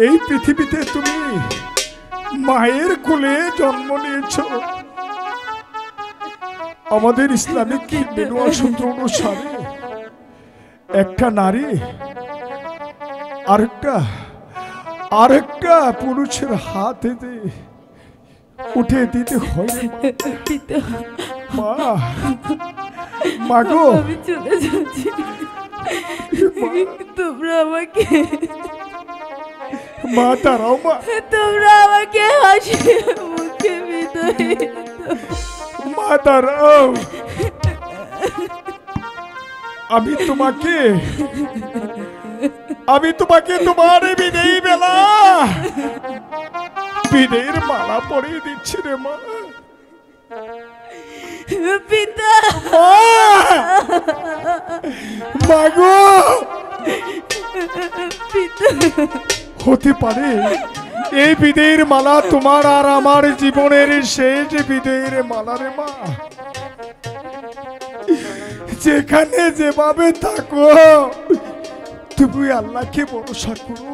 এই পৃথিবীতে তুমি মায়ের কোলে জন্ম নিয়েছ। আমাদের ইসলামিক বেনুয়া সূত্র অনুসারে একটা নারী আরেকটা পুরুষের হাতে উঠে দিতে হয়। মা, মাগো, আমি চলে যাচ্ছি, তোমরা আমাকে মা দাঁড়াও, মা তোমরা আমাকে হাসি মুখে বিদায় মা দাঁড়াও। আমি তোমাকে তোমার বিদায়ী বেলা বিদায়ের মালা পরিয়ে দিচ্ছি রে মা। পিতা মাগো পিতা হতে পারে এই বিদের মালা তোমার আর আমার জীবনের শেষ বিদের মালা রে মা। যেখানে যেভাবে থাকো তুমি আল্লাহকে ভরসা করো।